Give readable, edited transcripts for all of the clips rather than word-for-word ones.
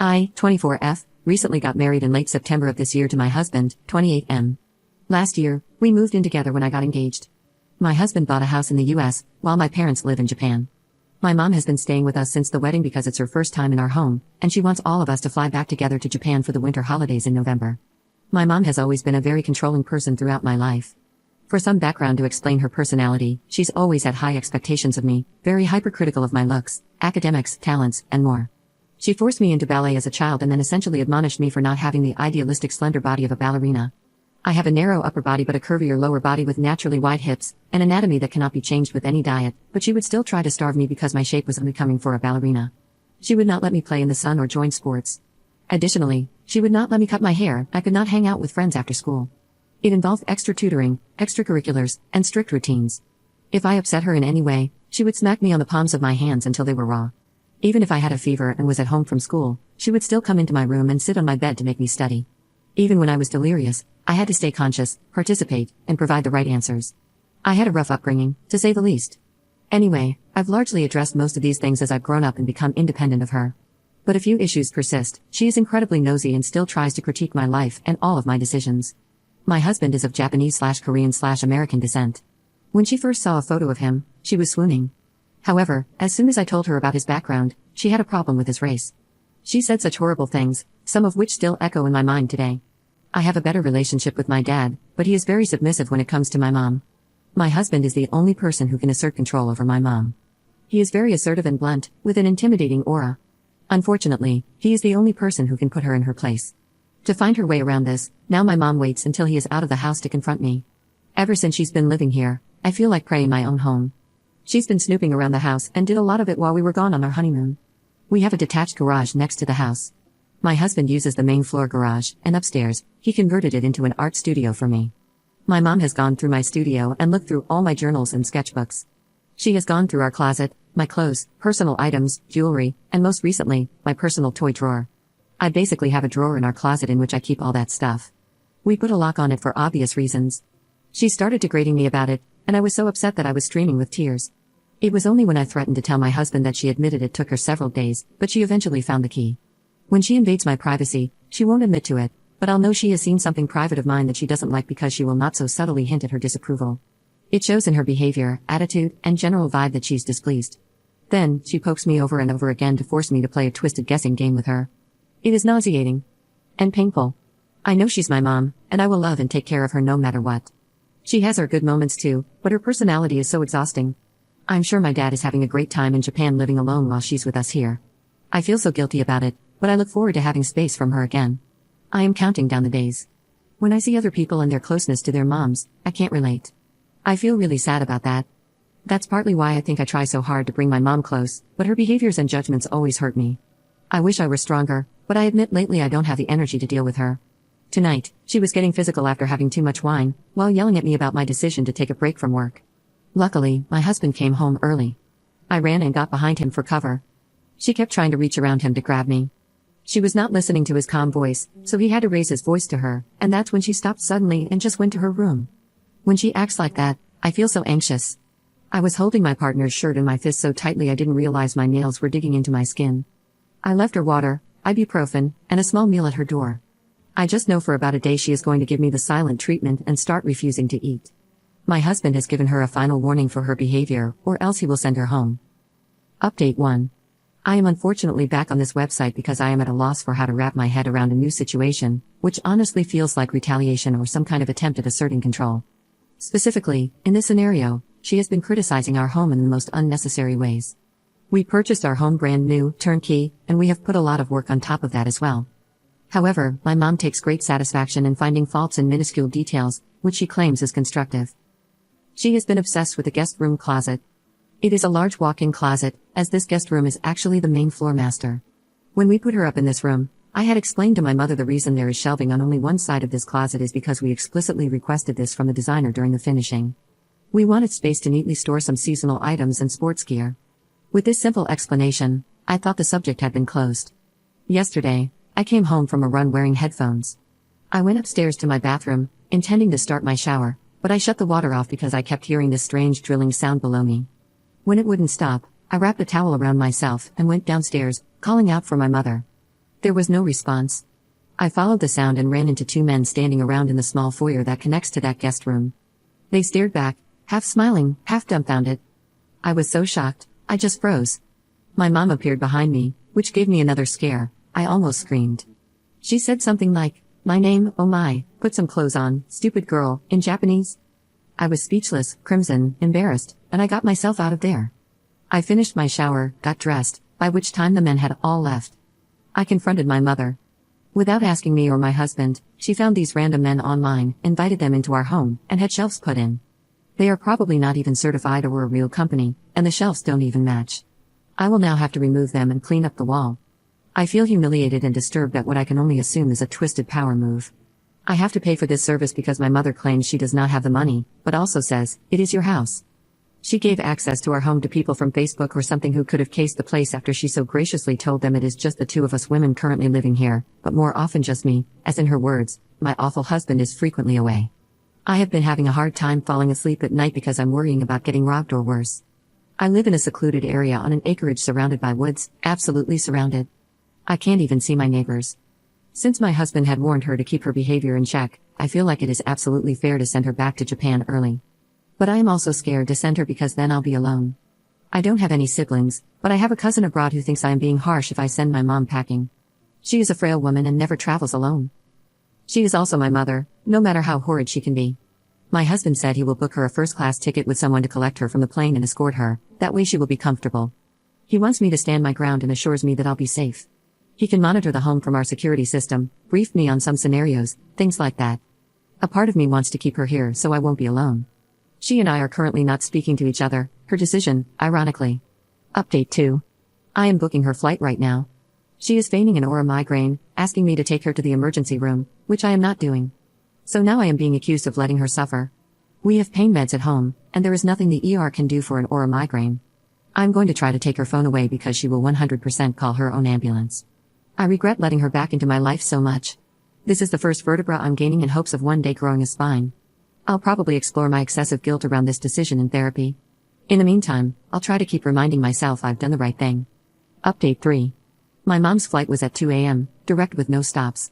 I, 24F, recently got married in late September of this year to my husband, 28M. Last year, we moved in together when I got engaged. My husband bought a house in the US, while my parents live in Japan. My mom has been staying with us since the wedding because it's her first time in our home, and she wants all of us to fly back together to Japan for the winter holidays in November. My mom has always been a very controlling person throughout my life. For some background to explain her personality, she's always had high expectations of me, very hypercritical of my looks, academics, talents, and more. She forced me into ballet as a child and then essentially admonished me for not having the idealistic slender body of a ballerina. I have a narrow upper body but a curvier lower body with naturally wide hips, an anatomy that cannot be changed with any diet, but she would still try to starve me because my shape was unbecoming for a ballerina. She would not let me play in the sun or join sports. Additionally, she would not let me cut my hair. I could not hang out with friends after school. It involved extra tutoring, extracurriculars, and strict routines. If I upset her in any way, she would smack me on the palms of my hands until they were raw. Even if I had a fever and was at home from school, she would still come into my room and sit on my bed to make me study. Even when I was delirious, I had to stay conscious, participate, and provide the right answers. I had a rough upbringing, to say the least. Anyway, I've largely addressed most of these things as I've grown up and become independent of her. But a few issues persist. She is incredibly nosy and still tries to critique my life and all of my decisions. My husband is of Japanese/Korean/American descent. When she first saw a photo of him, she was swooning. However, as soon as I told her about his background, she had a problem with his race. She said such horrible things, some of which still echo in my mind today. I have a better relationship with my dad, but he is very submissive when it comes to my mom. My husband is the only person who can assert control over my mom. He is very assertive and blunt, with an intimidating aura. Unfortunately, he is the only person who can put her in her place. To find her way around this, now my mom waits until he is out of the house to confront me. Ever since she's been living here, I feel like prey in my own home. She's been snooping around the house and did a lot of it while we were gone on our honeymoon. We have a detached garage next to the house. My husband uses the main floor garage, and upstairs, he converted it into an art studio for me. My mom has gone through my studio and looked through all my journals and sketchbooks. She has gone through our closet, my clothes, personal items, jewelry, and most recently, my personal toy drawer. I basically have a drawer in our closet in which I keep all that stuff. We put a lock on it for obvious reasons. She started degrading me about it, and I was so upset that I was streaming with tears. It was only when I threatened to tell my husband that she admitted it took her several days, but she eventually found the key. When she invades my privacy, she won't admit to it, but I'll know she has seen something private of mine that she doesn't like because she will not so subtly hint at her disapproval. It shows in her behavior, attitude, and general vibe that she's displeased. Then, she pokes me over and over again to force me to play a twisted guessing game with her. It is nauseating. And painful. I know she's my mom, and I will love and take care of her no matter what. She has her good moments too, but her personality is so exhausting. I'm sure my dad is having a great time in Japan living alone while she's with us here. I feel so guilty about it, but I look forward to having space from her again. I am counting down the days. When I see other people and their closeness to their moms, I can't relate. I feel really sad about that. That's partly why I think I try so hard to bring my mom close, but her behaviors and judgments always hurt me. I wish I were stronger, but I admit lately I don't have the energy to deal with her. Tonight, she was getting physical after having too much wine, while yelling at me about my decision to take a break from work. Luckily, my husband came home early. I ran and got behind him for cover. She kept trying to reach around him to grab me. She was not listening to his calm voice, so he had to raise his voice to her, and that's when she stopped suddenly and just went to her room. When she acts like that, I feel so anxious. I was holding my partner's shirt in my fist so tightly I didn't realize my nails were digging into my skin. I left her water, ibuprofen, and a small meal at her door. I just know for about a day she is going to give me the silent treatment and start refusing to eat. My husband has given her a final warning for her behavior, or else he will send her home. Update 1. I am unfortunately back on this website because I am at a loss for how to wrap my head around a new situation, which honestly feels like retaliation or some kind of attempt at asserting control. Specifically, in this scenario, she has been criticizing our home in the most unnecessary ways. We purchased our home brand new, turnkey, and we have put a lot of work on top of that as well. However, my mom takes great satisfaction in finding faults in minuscule details, which she claims is constructive. She has been obsessed with the guest room closet. It is a large walk-in closet, as this guest room is actually the main floor master. When we put her up in this room, I had explained to my mother the reason there is shelving on only one side of this closet is because we explicitly requested this from the designer during the finishing. We wanted space to neatly store some seasonal items and sports gear. With this simple explanation, I thought the subject had been closed. Yesterday, I came home from a run wearing headphones. I went upstairs to my bathroom, intending to start my shower, but I shut the water off because I kept hearing this strange drilling sound below me. When it wouldn't stop, I wrapped a towel around myself and went downstairs, calling out for my mother. There was no response. I followed the sound and ran into two men standing around in the small foyer that connects to that guest room. They stared back, half smiling, half dumbfounded. I was so shocked, I just froze. My mom appeared behind me, which gave me another scare. I almost screamed. She said something like, "My name, oh my, put some clothes on, stupid girl," in Japanese. I was speechless, crimson, embarrassed, and I got myself out of there. I finished my shower, got dressed, by which time the men had all left. I confronted my mother. Without asking me or my husband, she found these random men online, invited them into our home, and had shelves put in. They are probably not even certified or a real company, and the shelves don't even match. I will now have to remove them and clean up the wall. I feel humiliated and disturbed at what I can only assume is a twisted power move. I have to pay for this service because my mother claims she does not have the money, but also says, "It is your house." She gave access to our home to people from Facebook or something who could have cased the place after she so graciously told them it is just the two of us women currently living here, but more often just me, as in her words, my awful husband is frequently away. I have been having a hard time falling asleep at night because I'm worrying about getting robbed or worse. I live in a secluded area on an acreage surrounded by woods, absolutely surrounded. I can't even see my neighbors. Since my husband had warned her to keep her behavior in check, I feel like it is absolutely fair to send her back to Japan early. But I am also scared to send her because then I'll be alone. I don't have any siblings, but I have a cousin abroad who thinks I am being harsh if I send my mom packing. She is a frail woman and never travels alone. She is also my mother, no matter how horrid she can be. My husband said he will book her a first-class ticket with someone to collect her from the plane and escort her, that way she will be comfortable. He wants me to stand my ground and assures me that I'll be safe. He can monitor the home from our security system, brief me on some scenarios, things like that. A part of me wants to keep her here so I won't be alone. She and I are currently not speaking to each other, her decision, ironically. Update 2. I am booking her flight right now. She is feigning an aura migraine, asking me to take her to the emergency room, which I am not doing. So now I am being accused of letting her suffer. We have pain meds at home, and there is nothing the ER can do for an aura migraine. I'm going to try to take her phone away because she will 100% call her own ambulance. I regret letting her back into my life so much. This is the first vertebra I'm gaining in hopes of one day growing a spine. I'll probably explore my excessive guilt around this decision in therapy. In the meantime, I'll try to keep reminding myself I've done the right thing. Update 3. My mom's flight was at 2 a.m., direct with no stops.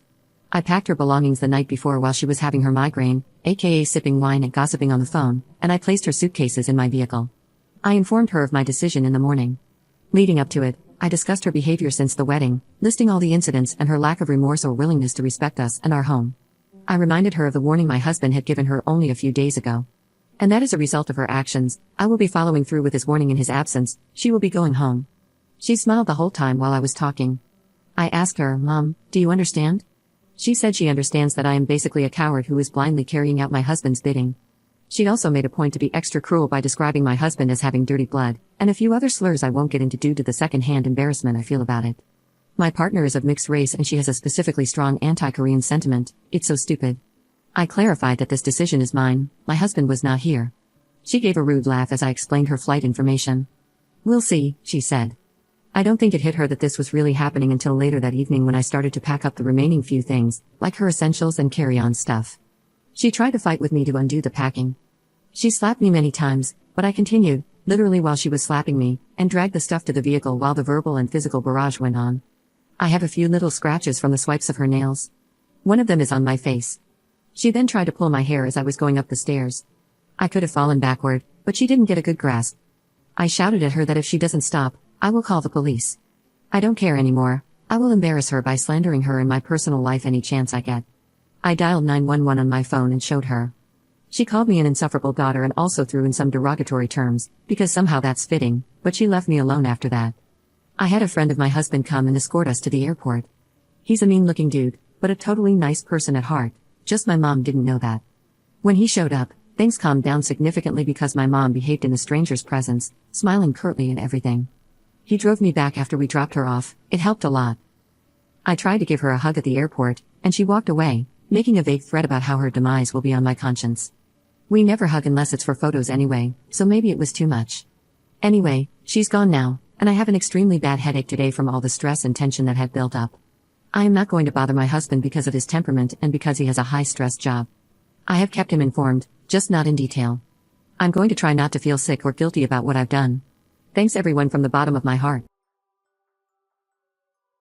I packed her belongings the night before while she was having her migraine, aka sipping wine and gossiping on the phone, and I placed her suitcases in my vehicle. I informed her of my decision in the morning. Leading up to it, I discussed her behavior since the wedding, listing all the incidents and her lack of remorse or willingness to respect us and our home. I reminded her of the warning my husband had given her only a few days ago. And that as a result of her actions, I will be following through with his warning in his absence. She will be going home. She smiled the whole time while I was talking. I asked her, "Mom, do you understand?" She said she understands that I am basically a coward who is blindly carrying out my husband's bidding. She also made a point to be extra cruel by describing my husband as having dirty blood, and a few other slurs I won't get into due to the second-hand embarrassment I feel about it. My partner is of mixed race and she has a specifically strong anti-Korean sentiment. It's so stupid. I clarified that this decision is mine, my husband was not here. She gave a rude laugh as I explained her flight information. "We'll see," she said. I don't think it hit her that this was really happening until later that evening when I started to pack up the remaining few things, like her essentials and carry-on stuff. She tried to fight with me to undo the packing. She slapped me many times, but I continued, literally while she was slapping me, and dragged the stuff to the vehicle while the verbal and physical barrage went on. I have a few little scratches from the swipes of her nails. One of them is on my face. She then tried to pull my hair as I was going up the stairs. I could have fallen backward, but she didn't get a good grasp. I shouted at her that if she doesn't stop, I will call the police. I don't care anymore. I will embarrass her by slandering her in my personal life any chance I get. I dialed 911 on my phone and showed her. She called me an insufferable daughter and also threw in some derogatory terms, because somehow that's fitting, but she left me alone after that. I had a friend of my husband come and escort us to the airport. He's a mean-looking dude, but a totally nice person at heart, just my mom didn't know that. When he showed up, things calmed down significantly because my mom behaved in the stranger's presence, smiling curtly and everything. He drove me back after we dropped her off, it helped a lot. I tried to give her a hug at the airport, and she walked away, making a vague threat about how her demise will be on my conscience. We never hug unless it's for photos anyway, so maybe it was too much. Anyway, she's gone now, and I have an extremely bad headache today from all the stress and tension that had built up. I am not going to bother my husband because of his temperament and because he has a high-stress job. I have kept him informed, just not in detail. I'm going to try not to feel sick or guilty about what I've done. Thanks everyone from the bottom of my heart.